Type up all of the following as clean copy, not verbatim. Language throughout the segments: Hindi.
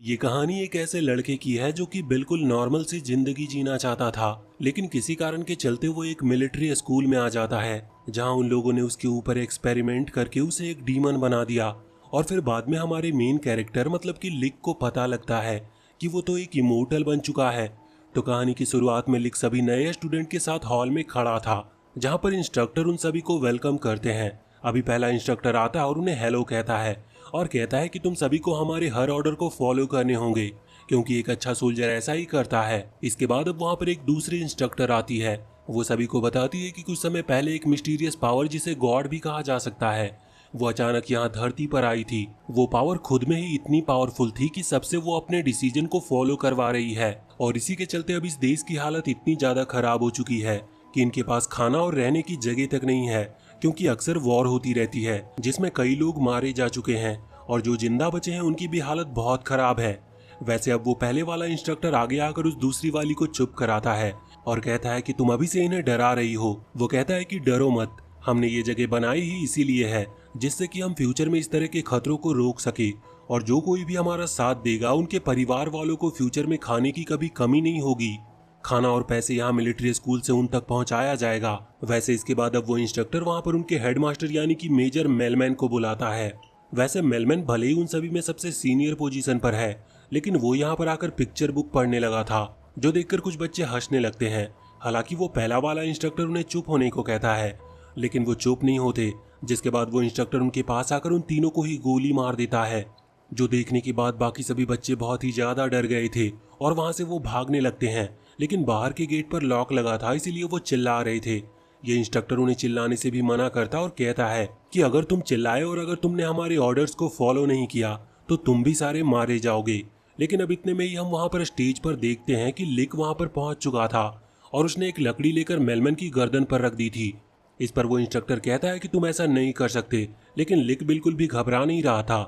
ये कहानी एक ऐसे लड़के की है जो कि बिल्कुल नॉर्मल सी जिंदगी जीना चाहता था, लेकिन किसी कारण के चलते वो एक मिलिट्री स्कूल में आ जाता है जहां उन लोगों ने उसके ऊपर एक्सपेरिमेंट करके उसे एक डीमन बना दिया। और फिर बाद में हमारे मेन कैरेक्टर मतलब कि लिक को पता लगता है कि वो तो एक इमोर्टल बन चुका है। तो कहानी की शुरुआत में लिक सभी नए स्टूडेंट के साथ हॉल में खड़ा था जहां पर इंस्ट्रक्टर उन सभी को वेलकम करते हैं। अभी पहला इंस्ट्रक्टर आता है और उन्हें हेलो कहता है और कहता है कि तुम सभी को हमारे हर ऑर्डर को फॉलो करने होंगे क्योंकि एक अच्छा सोल्जर ऐसा ही करता है। इसके बाद अब वहाँ पर एक दूसरी इंस्ट्रक्टर आती है। वो सभी को बताती है कि कुछ समय पहले एक मिस्टीरियस पावर जिसे गॉड भी कहा जा सकता है वो अचानक यहाँ धरती पर आई थी। वो पावर खुद में ही इतनी पावरफुल थी कि सबसे वो अपने डिसीजन को फॉलो करवा रही है और इसी के चलते अब इस देश की हालत इतनी ज्यादा खराब हो चुकी है कि इनके पास खाना और रहने की जगह तक नहीं है क्योंकि अक्सर वॉर होती रहती है जिसमें कई लोग मारे जा चुके हैं और जो जिंदा बचे हैं उनकी भी हालत बहुत खराब है। वैसे अब वो पहले वाला इंस्ट्रक्टर आगे आकर उस दूसरी वाली को चुप कराता है और कहता है कि तुम अभी से इन्हें डरा रही हो। वो कहता है कि डरो मत, हमने ये जगह बनाई ही इसीलिए है जिससे कि हम फ्यूचर में इस तरह के खतरों को रोक सके और जो कोई भी हमारा साथ देगा उनके परिवार वालों को फ्यूचर में खाने की कभी कमी नहीं होगी। खाना और पैसे यहाँ मिलिट्री स्कूल से उन तक पहुँचाया जाएगा। वैसे इसके बाद अब वो इंस्ट्रक्टर वहाँ पर उनके हेडमास्टर यानी कि मेजर मेलमैन को बुलाता है। वैसे मेलमैन भले ही उन सभी में सबसे सीनियर पोजीशन पर है, लेकिन वो यहाँ पर आकर पिक्चर बुक पढ़ने लगा था जो देखकर कुछ बच्चे हंसने लगते हैं। हालांकि वो पहला वाला इंस्ट्रक्टर उन्हें चुप होने को कहता है, लेकिन वो चुप नहीं होते। जिसके बाद वो इंस्ट्रक्टर उनके पास आकर उन तीनों को ही गोली मार देता है, जो देखने के बाद बाकी सभी बच्चे बहुत ही ज्यादा डर गए थे और वहां से वो भागने लगते हैं। लेकिन बाहर के गेट पर लॉक लगा था इसीलिए वो चिल्ला रहे थे। ये इंस्ट्रक्टर उन्हें चिल्लाने से भी मना करता और कहता है कि अगर तुम चिल्लाए और अगर तुमने हमारे ऑर्डर्स को फॉलो नहीं किया तो तुम भी सारे मारे जाओगे। लेकिन अब इतने में ही हम वहां पर स्टेज पर देखते हैं कि लिक वहां पर पहुंच चुका था और उसने एक लकड़ी लेकर मेलमैन की गर्दन पर रख दी थी। इस पर वो इंस्ट्रक्टर कहता है कि तुम ऐसा नहीं कर सकते, लेकिन लिक बिल्कुल भी घबरा नहीं रहा था।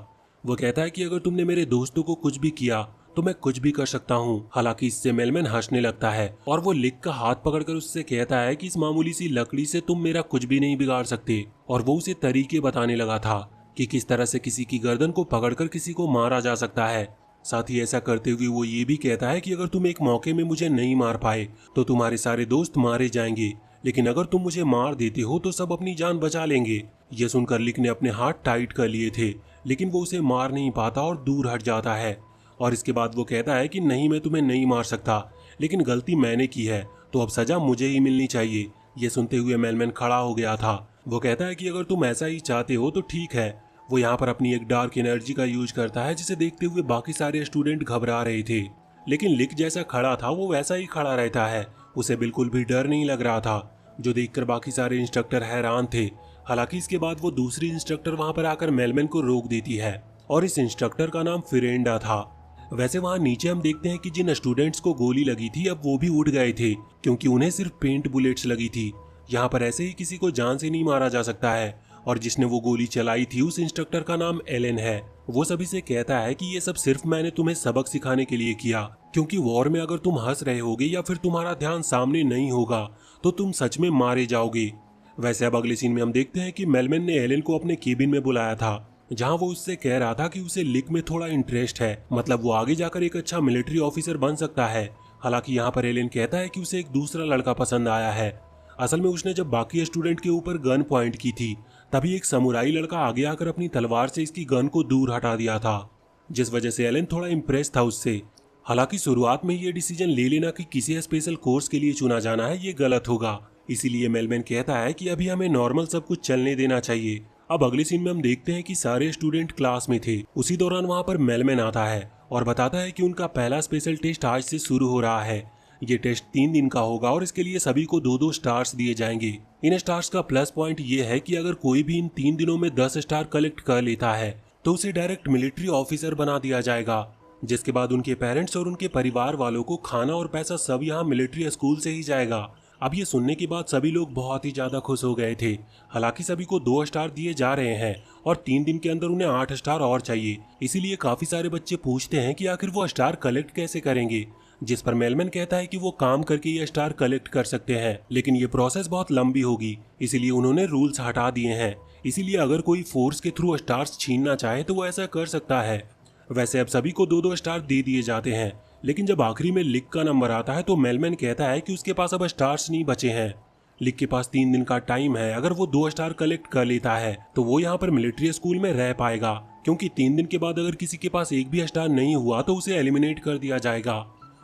वो कहता है कि अगर तुमने मेरे दोस्तों को कुछ भी किया तो मैं कुछ भी कर सकता हूँ। हालांकि इससे मेलमैन हंसने लगता है और वो लिक का हाथ पकड़कर उससे कहता है कि इस मामूली सी लकड़ी से तुम मेरा कुछ भी नहीं बिगाड़ सकते। और वो उसे तरीके बताने लगा था कि किस तरह से किसी की गर्दन को पकड़कर किसी को मारा जा सकता है। साथ ही ऐसा करते हुए वो ये भी कहता है कि अगर तुम एक मौके में मुझे नहीं मार पाए तो तुम्हारे सारे दोस्त मारे जाएंगे, लेकिन अगर तुम मुझे मार देते हो तो सब अपनी जान बचा लेंगे। यह सुनकर लिक ने अपने हाथ टाइट कर लिए थे, लेकिन वो उसे मार नहीं पाता और दूर हट जाता है। और इसके बाद वो कहता है कि नहीं, मैं तुम्हें नहीं मार सकता, लेकिन गलती मैंने की है तो अब सजा मुझे ही मिलनी चाहिए। ये सुनते हुए मेलमैन खड़ा हो गया था। वो कहता है कि अगर तुम ऐसा ही चाहते हो तो ठीक है। वो यहाँ पर अपनी एक डार्क एनर्जी का यूज करता है जिसे देखते हुए बाकी सारे स्टूडेंट घबरा रहे थे, लेकिन लिक जैसा खड़ा था वो वैसा ही खड़ा रहता है। उसे बिल्कुल भी डर नहीं लग रहा था, जो देखकर बाकी सारे इंस्ट्रक्टर हैरान थे। हालांकि इसके बाद वो दूसरी इंस्ट्रक्टर वहां पर आकर मेलमैन को रोक देती है और इस इंस्ट्रक्टर का नाम फिरेंडा था। वैसे वहां नीचे हम देखते हैं कि जिन स्टूडेंट्स को गोली लगी थी अब वो भी उठ गए थे क्योंकि उन्हें सिर्फ पेंट बुलेट्स लगी थी। यहाँ पर ऐसे ही किसी को जान से नहीं मारा जा सकता है और जिसने वो गोली चलाई थी उस इंस्ट्रक्टर का नाम एलन है। वो सभी से कहता है कि ये सब सिर्फ मैंने तुम्हें सबक सिखाने के लिए किया, क्योंकि वॉर में अगर तुम हंस रहे होगे या फिर तुम्हारा ध्यान सामने नहीं होगा तो तुम सच में मारे जाओगे। वैसे अब अगले सीन में हम देखते हैं कि मेलमैन ने एलन को अपने केबिन में बुलाया था जहां वो उससे कह रहा था कि उसे लिक में थोड़ा इंटरेस्ट है, मतलब वो आगे जाकर एक अच्छा मिलिट्री ऑफिसर बन सकता है। हालांकि यहाँ पर एलन कहता है कि उसे एक दूसरा लड़का पसंद आया है। असल में उसने जब बाकी स्टूडेंट के ऊपर गन पॉइंट की थी तभी एक समुराई लड़का आगे आकर अपनी तलवार से इसकी गन को दूर हटा दिया था, जिस वजह से एलन थोड़ा इम्प्रेस था उससे। हालांकि शुरुआत में ये डिसीजन ले लेना कि किसी स्पेशल कोर्स के लिए चुना जाना है ये गलत होगा, इसीलिए मेलमैन कहता है कि अभी हमें नॉर्मल सब कुछ चलने देना चाहिए। अब अगले सीन में हम देखते हैं कि सारे स्टूडेंट क्लास में थे। उसी दौरान वहां पर मेलमैन आता है और बताता है कि उनका पहला स्पेशल टेस्ट आज से शुरू हो रहा है। ये टेस्ट 3 दिन का होगा और इसके लिए सभी को 2-2 स्टार्स दिए जाएंगे। इन स्टार्स का प्लस पॉइंट ये है कि अगर कोई भी इन 3 दिनों में 10 स्टार कलेक्ट कर लेता है तो उसे डायरेक्ट मिलिट्री ऑफिसर बना दिया जाएगा, जिसके बाद उनके पेरेंट्स और उनके परिवार वालों को खाना और पैसा सब यहाँ मिलिट्री स्कूल से ही जाएगा। अब ये सुनने के बाद सभी लोग बहुत ही ज्यादा खुश हो गए थे। हालांकि सभी को 2 स्टार दिए जा रहे हैं और 3 दिन के अंदर उन्हें 8 स्टार और चाहिए, इसीलिए काफी सारे बच्चे पूछते हैं कि आखिर वो स्टार कलेक्ट कैसे करेंगे, जिस पर मेलमैन कहता है कि वो काम करके ये स्टार कलेक्ट कर सकते हैं, लेकिन ये प्रोसेस बहुत लंबी होगी, इसीलिए उन्होंने रूल्स हटा दिए हैं। इसीलिए अगर कोई फोर्स के थ्रू स्टार्स छीनना चाहे तो वो ऐसा कर सकता है। वैसे अब सभी को 2-2 स्टार दे दिए जाते हैं, लेकिन जब आखिरी में लिक का नंबर आता है तो मेलमैन कहता है कि उसके पास अब स्टार्स नहीं बचे हैं। लिक के पास 3 दिन का टाइम है, अगर वो 2 स्टार कलेक्ट कर लेता है तो वो यहाँ पर मिलिट्री स्कूल में रह पाएगा, क्योंकि 3 दिन के बाद अगर किसी के पास एक भी स्टार नहीं हुआ तो उसे एलिमिनेट कर दिया जाएगा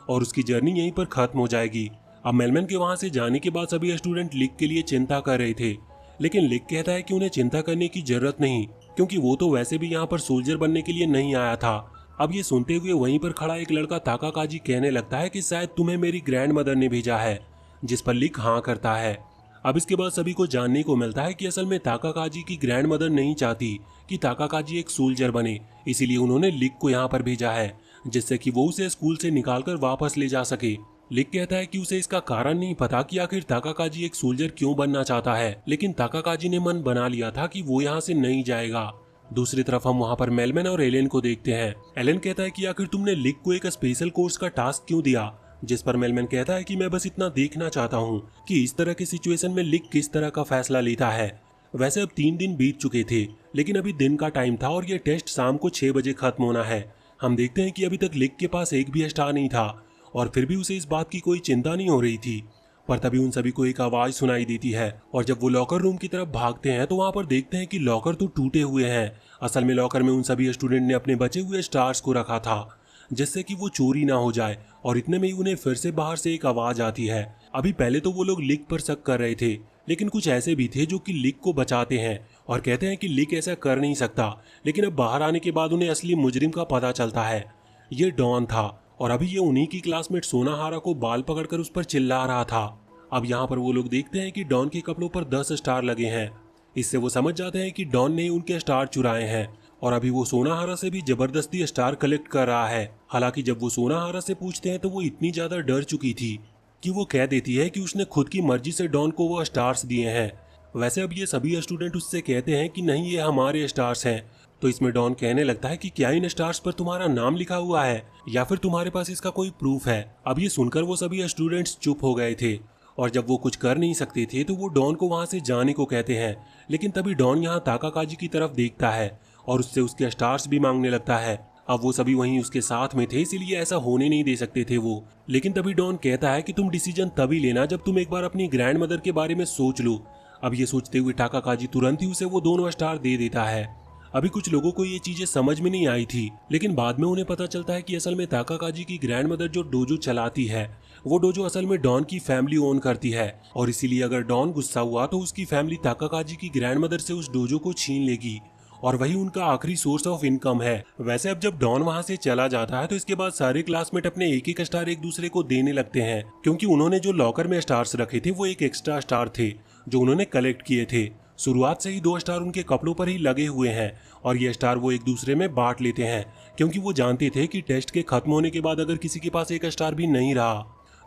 और उसकी जर्नी यहीं पर खत्म हो जाएगी। अब मेलमैन के वहां से जाने के बाद सभी स्टूडेंट लिक के लिए चिंता कर रहे थे, लेकिन लिक कहता है कि उन्हें चिंता करने की जरूरत नहीं, क्योंकि वो तो वैसे भी यहाँ पर सोल्जर बनने के लिए नहीं आया था। अब ये सुनते हुए वहीं पर खड़ा एक लड़का ताकाकाजी कहने लगता है कि शायद तुम्हें मेरी ग्रैंड मदर ने भेजा है, जिस पर लिक हाँ करता है। अब इसके बाद सभी को जानने को मिलता है कि असल में ताकाकाजी की ग्रैंड मदर नहीं चाहती कि ताकाकाजी एक सोल्जर बने, इसीलिए उन्होंने लिक को यहाँ पर भेजा है, जिससे कि वो उसे स्कूल से निकालकर वापस ले जा सके। लिक कहता है कि उसे इसका कारण नहीं पता कि आखिर ताकाकाजी एक सोल्जर क्यों बनना चाहता है, लेकिन ताकाकाजी ने मन बना लिया था कि वो यहाँ से नहीं जाएगा। दूसरी तरफ हम वहाँ पर मेलमैन और एलेन को देखते हैं। एलेन कहता है कि आखिर तुमने लिक को एक स्पेशल कोर्स का टास्क क्यों दिया, जिस पर मेलमैन कहता है कि मैं बस इतना देखना चाहता हूँ कि इस तरह की सिचुएशन में लिक किस तरह का फैसला लेता है। वैसे अब 3 दिन बीत चुके थे, लेकिन अभी दिन का टाइम था और ये टेस्ट शाम को 6 बजे खत्म होना है। हम देखते हैं कि अभी तक लिक के पास एक भी स्टार नहीं था और फिर भी उसे इस बात की कोई चिंता नहीं हो रही थी। पर तभी उन सभी को एक आवाज सुनाई देती है और जब वो लॉकर रूम की तरफ भागते हैं तो वहाँ पर देखते हैं कि लॉकर तो टूटे हुए हैं। असल में लॉकर में उन सभी स्टूडेंट ने अपने बचे हुए स्टार्स को रखा था, जिससे कि वो चोरी ना हो जाए, और इतने में ही उन्हें फिर से बाहर से एक आवाज आती है। अभी पहले तो वो लोग लिक पर शक कर रहे थे, लेकिन कुछ ऐसे भी थे जो कि लिक को बचाते हैं और कहते हैं कि लिक ऐसा कर नहीं सकता, लेकिन अब बाहर आने के बाद उन्हें असली मुजरिम का पता चलता है। ये डॉन था और अभी ये उन्हीं की क्लासमेट सोनाहारा को बाल पकड़कर उस पर चिल्ला रहा था। अब यहाँ पर वो लोग देखते हैं कि डॉन के कपड़ों पर 10 स्टार लगे हैं। इससे वो समझ जाते हैं कि डॉन ने उनके स्टार चुराए हैं और अभी वो सोनाहारा से भी जबरदस्ती स्टार कलेक्ट कर रहा है। हालांकि जब वो सोनाहारा से पूछते हैं तो वो इतनी ज्यादा डर चुकी थी कि वो कह देती है कि उसने खुद की मर्जी से डॉन को वो स्टार्स दिए हैं। वैसे अब ये सभी स्टूडेंट उससे कहते हैं कि नहीं, ये हमारे स्टार्स हैं। तो इसमें डॉन कहने लगता है कि क्या इन स्टार्स पर तुम्हारा नाम लिखा हुआ है या फिर तुम्हारे पास इसका कोई प्रूफ है। अब ये सुनकर वो सभी स्टूडेंट्स चुप हो गए थे और जब वो कुछ कर नहीं सकते थे तो वो डॉन को वहां से जाने को कहते हैं। लेकिन तभी डॉन यहाँ ताकाकाजी की तरफ देखता है और उससे उसके स्टार्स भी मांगने लगता है। अब वो सभी वहीं उसके साथ में थे, इसीलिए ऐसा होने नहीं दे सकते थे वो। लेकिन तभी डॉन कहता है कि तुम डिसीजन तभी लेना जब तुम एक बार अपनी ग्रैंड मदर के बारे में सोच लो। अब ये सोचते हुए ताकाकाजी तुरंत ही उसे वो दोनों स्टार दे देता है। अभी कुछ लोगों को ये चीजें समझ में नहीं आई थी, लेकिन बाद में उन्हें पता चलता है कि असल में ताकाकाजी की ग्रैंड मदर जो डोजो चलाती है, वो डोजो असल में डॉन की फैमिली ओन करती है और इसीलिए अगर डॉन गुस्सा हुआ तो उसकी फैमिली ताकाकाजी की ग्रैंड मदर से उस डोजो को छीन लेगी और वही उनका आखिरी सोर्स ऑफ इनकम है। वैसे अब जब डॉन वहां से चला जाता है तो इसके बाद सारे क्लासमेट अपने एक एक स्टार एक दूसरे को देने लगते हैं, क्योंकि उन्होंने जो लॉकर में स्टार्स रखे थे वो एक एक्स्ट्रा स्टार थे जो उन्होंने कलेक्ट किए थे। शुरुआत से ही 2 स्टार उनके कपड़ों पर ही लगे हुए हैं और ये स्टार वो एक दूसरे में बांट लेते हैं, क्योंकि वो जानते थे कि टेस्ट के खत्म होने के बाद अगर किसी के पास एक स्टार भी नहीं रहा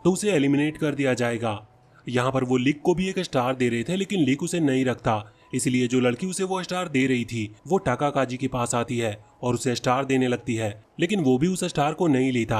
तो उसे एलिमिनेट कर दिया जाएगा। यहाँ पर वो लिक को भी एक स्टार दे रहे थे, लेकिन लिक उसे नहीं रखता, इसलिए जो लड़की उसे वो स्टार दे रही थी वो ताकाकाजी के पास आती है और उसे स्टार देने लगती है, लेकिन वो भी उस स्टार को नहीं लेता।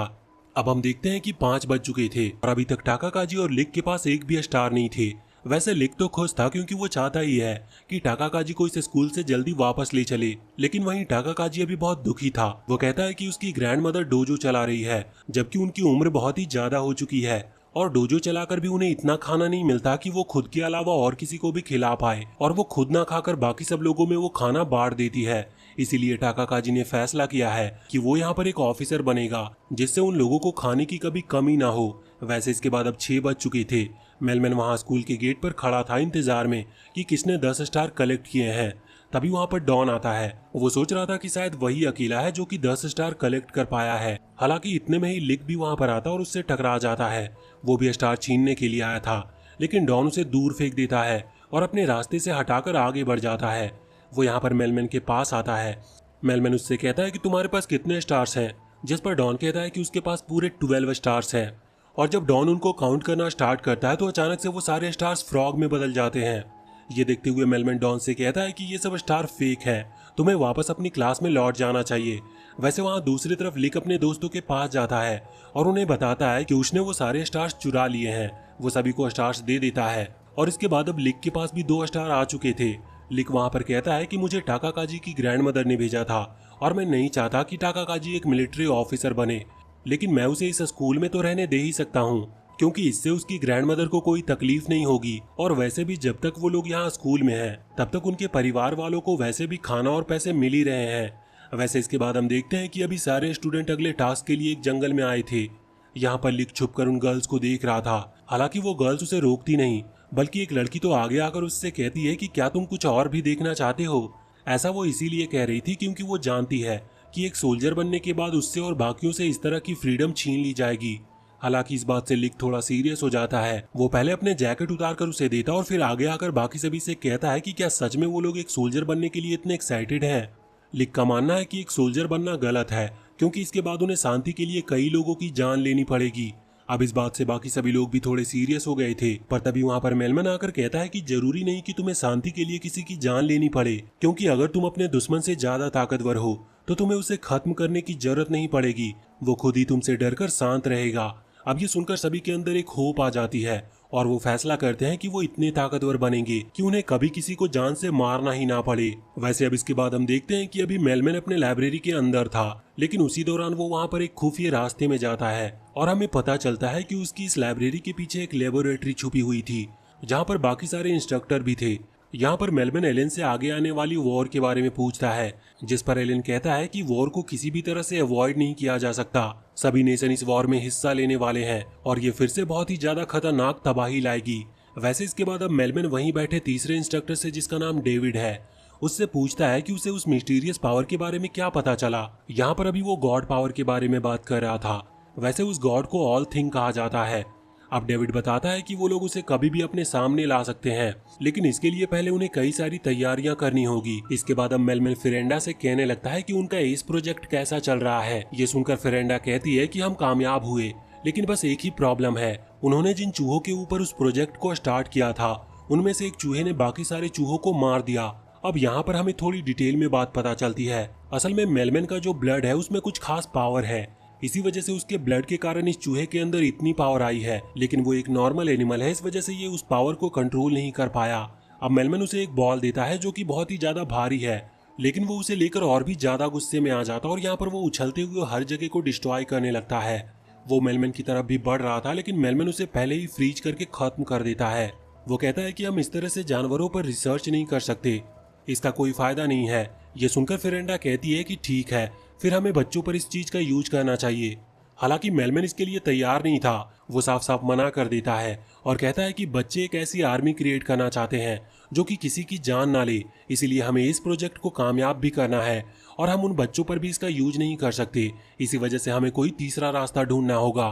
अब हम देखते हैं कि 5 बज चुके थे और अभी तक ताकाकाजी और लिक के पास एक भी स्टार नहीं थे। वैसे लिक तो खुश था, क्योंकि वो चाहता ही है कि ताकाकाजी को इस स्कूल से जल्दी वापस ले चले, लेकिन वहीं ताकाकाजी अभी बहुत दुखी था। वो कहता है कि उसकी ग्रैंड मदर डोजो चला रही है, जबकि उनकी उम्र बहुत ही ज्यादा हो चुकी है और डोजो चलाकर भी उन्हें इतना खाना नहीं मिलता कि वो खुद के अलावा और किसी को भी खिला पाए, और वो खुद ना खाकर बाकी सब लोगों में वो खाना बांट देती है। इसीलिए ताकाकाजी ने फैसला किया है कि वो यहाँ पर एक ऑफिसर बनेगा, जिससे उन लोगों को खाने की कभी कमी ना हो। वैसे इसके बाद अब 6 बज चुके थे। मेलमैन वहाँ स्कूल के गेट पर खड़ा था इंतजार में कि किसने 10 स्टार कलेक्ट किए हैं। तभी वहाँ पर डॉन आता है। वो सोच रहा था कि शायद वही अकेला है जो कि 10 स्टार कलेक्ट कर पाया है। हालांकि इतने में ही लिक भी वहाँ पर आता और उससे टकरा जाता है। वो भी स्टार छीनने के लिए आया था, लेकिन डॉन उसे दूर फेंक देता है और अपने रास्ते से हटाकर आगे बढ़ जाता है। वो यहाँ पर मेलमैन के पास आता है। मेलमैन उससे कहता है कि तुम्हारे पास कितने स्टार्स हैं, जिस पर डॉन कहता है कि उसके पास पूरे 12 स्टार्स हैं। और जब डॉन उनको काउंट करना स्टार्ट करता है तो अचानक से वो सारे स्टार्स फ्रॉग में बदल जाते हैं। ये देखते हुए मेलमैन डॉन से कहता है कि ये सब स्टार फेक है, तुम्हें वापस अपनी क्लास में लौट जाना चाहिए। वैसे वहाँ दूसरी तरफ लिक अपने दोस्तों के पास जाता है और उन्हें बताता है कि उसने वो सारे स्टार्स चुरा लिए हैं। वो सभी को स्टार्स दे देता है और इसके बाद अब लिक के पास भी 2 स्टार आ चुके थे। लिक वहाँ पर कहता है कि मुझे ताकाकाजी की ग्रैंड मदर ने भेजा था और मैं नहीं चाहता कि टाकाकाजी एक मिलिट्री ऑफिसर बने, लेकिन मैं उसे इस स्कूल में तो रहने दे ही सकता हूँ, क्योंकि इससे उसकी ग्रैंडमदर को कोई तकलीफ नहीं होगी। और वैसे भी जब तक वो लोग यहाँ स्कूल में हैं, तब तक उनके परिवार वालों को वैसे भी खाना और पैसे मिल ही रहे हैं। वैसे इसके बाद हम देखते हैं कि अभी सारे स्टूडेंट अगले टास्क के लिए एक जंगल में आए थे। यहाँ पर लिक छुपकर उन गर्ल्स को देख रहा था। हालांकि वो गर्ल्स उसे रोकती नहीं, बल्कि एक लड़की तो आगे आकर उससे कहती है कि क्या तुम कुछ और भी देखना चाहते हो। ऐसा वो इसीलिए कह रही थी क्योंकि वो जानती है कि एक सोल्जर बनने के बाद उससे और बाकियों से इस तरह की फ्रीडम छीन ली जाएगी। हालांकि इस बात से लिक थोड़ा सीरियस हो जाता है। वो पहले अपने जैकेट उतार कर उसे देता और फिर आगे आकर बाकी सभी से कहता है कि क्या सच में वो लोग एक सोल्जर बनने के लिए इतने एक्साइटेड हैं। लिक का मानना है कि एक सोल्जर बनना गलत है, क्योंकि इसके बाद उन्हें शांति के लिए कई लोगों की जान लेनी पड़ेगी। अब इस बात से बाकी सभी लोग भी थोड़े सीरियस हो गए थे, पर तभी वहाँ पर मेलमन आकर कहता है कि जरूरी नहीं कि तुम्हें शांति के लिए किसी की जान लेनी पड़े, क्योंकि अगर तुम अपने दुश्मन से ज्यादा ताकतवर हो तो तुम्हें उसे खत्म करने की जरूरत नहीं पड़ेगी, वो खुद ही तुमसे डरकर शांत रहेगा। अब ये सुनकर सभी के अंदर एक होप आ जाती है और वो फैसला करते हैं कि वो इतने ताकतवर बनेंगे कि उन्हें कभी किसी को जान से मारना ही ना पड़े। वैसे अब इसके बाद हम देखते हैं कि अभी मेलमन अपने लाइब्रेरी के अंदर था, लेकिन उसी दौरान वो वहाँ पर एक खुफिया रास्ते में जाता है और हमें पता चलता है कि उसकी इस लाइब्रेरी के पीछे एक लेबोरेटरी छुपी हुई थी, जहाँ पर बाकी सारे इंस्ट्रक्टर भी थे। यहाँ पर मेलमन एलन से आगे आने वाली वॉर के बारे में पूछता है, जिस पर एलन कहता है कि वॉर को किसी भी तरह से अवॉइड नहीं किया जा सकता। सभी नेशन इस वॉर में हिस्सा लेने वाले हैं और ये फिर से बहुत ही ज्यादा खतरनाक तबाही लाएगी। वैसे इसके बाद अब मेलमन वहीं बैठे तीसरे इंस्ट्रक्टर से, जिसका नाम डेविड है, उससे पूछता है कि उसे उस मिस्टीरियस पावर के बारे में क्या पता चला। यहाँ पर अभी वो गॉड पावर के बारे में बात कर रहा था। वैसे उस गॉड को ऑल थिंग कहा जाता है। अब डेविड बताता है कि वो लोग उसे कभी भी अपने सामने ला सकते हैं, लेकिन इसके लिए पहले उन्हें कई सारी तैयारियां करनी होगी। इसके बाद अब मेलमन फिरेंडा से कहने लगता है कि उनका इस प्रोजेक्ट कैसा चल रहा है। ये सुनकर फिरेंडा कहती है कि हम कामयाब हुए, लेकिन बस एक ही प्रॉब्लम है। उन्होंने जिन चूहों के ऊपर उस प्रोजेक्ट को स्टार्ट किया था, उनमें से एक चूहे ने बाकी सारे चूहों को मार दिया। अब यहाँ पर हमें थोड़ी डिटेल में बात पता चलती है। असल में मेलमन का जो ब्लड है उसमें कुछ खास पावर है, इसी वजह से उसके ब्लड के कारण इस चूहे के अंदर इतनी पावर आई है, लेकिन वो एक नॉर्मल एनिमल है, इस वजह से ये उस पावर को कंट्रोल नहीं कर पाया। अब मेलमन उसे एक बॉल देता है जो कि बहुत ही ज्यादा भारी है, लेकिन वो उसे लेकर और भी ज्यादा गुस्से में आ जाता है और यहाँ पर वो उछलते हुए हर जगह को डिस्ट्रॉय करने लगता है। वो मेलमन की तरफ भी बढ़ रहा था, लेकिन मेलमन उसे पहले ही फ्रीज करके खत्म कर देता है। वो कहता है कि हम इस तरह से जानवरों पर रिसर्च नहीं कर सकते, इसका कोई फायदा नहीं है। ये सुनकर फिरेंडा कहती है कि ठीक है, फिर हमें बच्चों पर इस चीज का यूज करना चाहिए। हालांकि मेलमन इसके लिए तैयार नहीं था। वो साफ साफ मना कर देता है और कहता है कि बच्चे एक ऐसी आर्मी क्रिएट करना चाहते हैं जो कि किसी की जान ना ले, इसीलिए हमें इस प्रोजेक्ट को कामयाब भी करना है और हम उन बच्चों पर भी इसका यूज नहीं कर सकते। इसी वजह से हमें कोई तीसरा रास्ता ढूंढना होगा।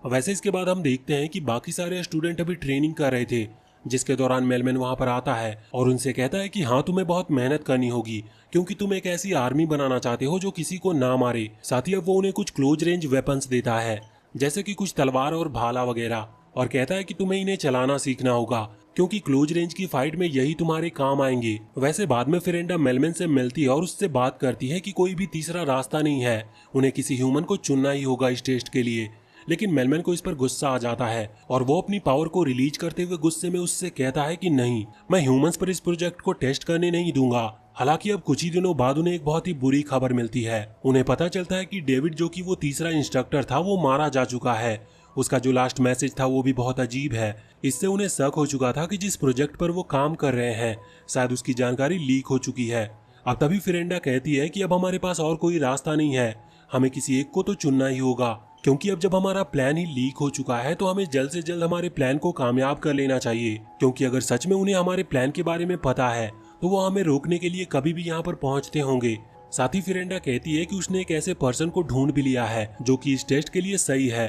वैसे इसके बाद हम देखते हैं कि बाकी सारे स्टूडेंट अभी ट्रेनिंग कर रहे थे, जिसके दौरान मेलमन वहां पर आता है और उनसे कहता है कि हाँ, तुम्हें बहुत मेहनत करनी होगी, क्योंकि तुम एक ऐसी आर्मी बनाना चाहते हो जो किसी को ना मारे। साथ ही अब वो उन्हें कुछ क्लोज रेंज वेपन्स देता है, जैसे कि कुछ तलवार और भाला वगैरह, और कहता है कि तुम्हें इन्हें चलाना सीखना होगा, क्योंकि क्लोज रेंज की फाइट में यही तुम्हारे काम आएंगे। वैसे बाद में फिरेंडा मेलमन से मिलती है और उससे बात करती है कि कोई भी तीसरा रास्ता नहीं है, उन्हें किसी ह्यूमन को चुनना ही होगा इस टेस्ट के लिए। लेकिन मेलमन को इस पर गुस्सा आ जाता है और वो अपनी पावर को रिलीज करते हुए गुस्से में उससे कहता है कि नहीं, मैं ह्यूमंस पर इस प्रोजेक्ट को टेस्ट करने नहीं दूंगा। हालांकि अब कुछ ही दिनों बाद उन्हें एक बहुत ही बुरी खबर मिलती है। उन्हें पता चलता है कि डेविड, जो कि वो तीसरा इंस्ट्रक्टर था, वो मारा जा चुका है। उसका जो लास्ट मैसेज था वो भी बहुत अजीब है। इससे उन्हें शक हो चुका था कि जिस प्रोजेक्ट पर वो काम कर रहे हैं, शायद उसकी जानकारी लीक हो चुकी है। अब तभी फिरेंडा कहती है कि अब हमारे पास और कोई रास्ता नहीं है, हमें किसी एक को तो चुनना ही होगा, क्योंकि अब जब हमारा प्लान ही लीक हो चुका है तो हमें जल्द से जल्द हमारे प्लान को कामयाब कर लेना चाहिए, क्योंकि अगर सच में उन्हें हमारे प्लान के बारे में पता है तो वो हमें रोकने के लिए कभी भी यहाँ पर पहुँचते होंगे। साथ ही फिरेंडा कहती है कि उसने एक ऐसे पर्सन को ढूंढ भी लिया है जो कि इस टेस्ट के लिए सही है।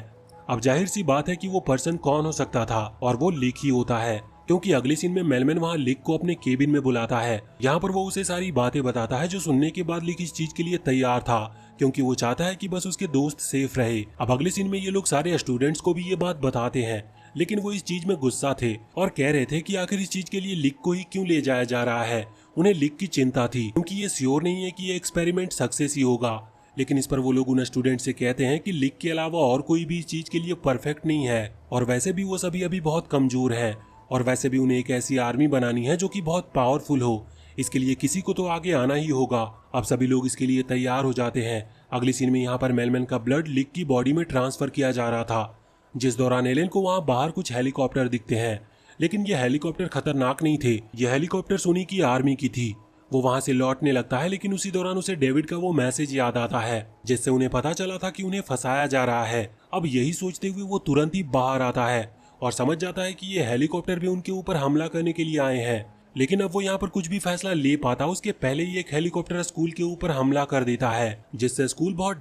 अब जाहिर सी बात है कि वो पर्सन कौन हो सकता था, और वो लिक ही होता है, क्योंकि अगले सीन में मेलमन वहाँ लिक को अपने केबिन में बुलाता है। यहाँ पर वो उसे सारी बातें बताता है, जो सुनने के बाद लिक इस चीज के लिए तैयार था, क्योंकि वो चाहता है कि बस उसके दोस्त सेफ रहे। अब अगले सीन में ये लोग सारे स्टूडेंट्स को भी ये बात बताते हैं, लेकिन वो इस चीज में गुस्सा थे और कह रहे थे कि आखिर इस चीज के लिए लिक को ही क्यों ले जाया जा रहा है। उन्हें लिक की चिंता थी, क्योंकि ये श्योर नहीं है कि ये एक्सपेरिमेंट सक्सेस ही होगा। लेकिन इस पर वो लोग उन स्टूडेंट से कहते हैं कि लिक के अलावा और कोई भी इस चीज के लिए परफेक्ट नहीं है, और वैसे भी वो सभी अभी बहुत कमजोर हैं, और वैसे भी उन्हें एक ऐसी आर्मी बनानी है जो कि बहुत पावरफुल हो। इसके लिए किसी को तो आगे आना ही होगा। अब सभी लोग इसके लिए तैयार हो जाते हैं। अगली सीन में यहाँ पर मेलमैन का ब्लड लिक की बॉडी में ट्रांसफर किया जा रहा था, जिस दौरान एलेन को वहाँ बाहर कुछ हेलीकॉप्टर दिखते हैं, लेकिन ये हेलीकॉप्टर खतरनाक नहीं थे। यह हेलीकॉप्टर उन्हीं की आर्मी की थी। वो वहां से लौटने लगता है, लेकिन उसी दौरान उसे डेविड का वो मैसेज याद आता है जिससे उन्हें पता चला था कि उन्हें फंसाया जा रहा है। अब यही सोचते हुए वो तुरंत ही बाहर आता है और समझ जाता है कि ये हेलीकॉप्टर भी उनके ऊपर हमला करने के लिए आए हैं। लेकिन अब वो यहाँ पर कुछ भी फैसला ले पाता उसके पहले ही एक हेलीकॉप्टर स्कूल के ऊपर हमला कर देता है, जिससे स्कूल बहुत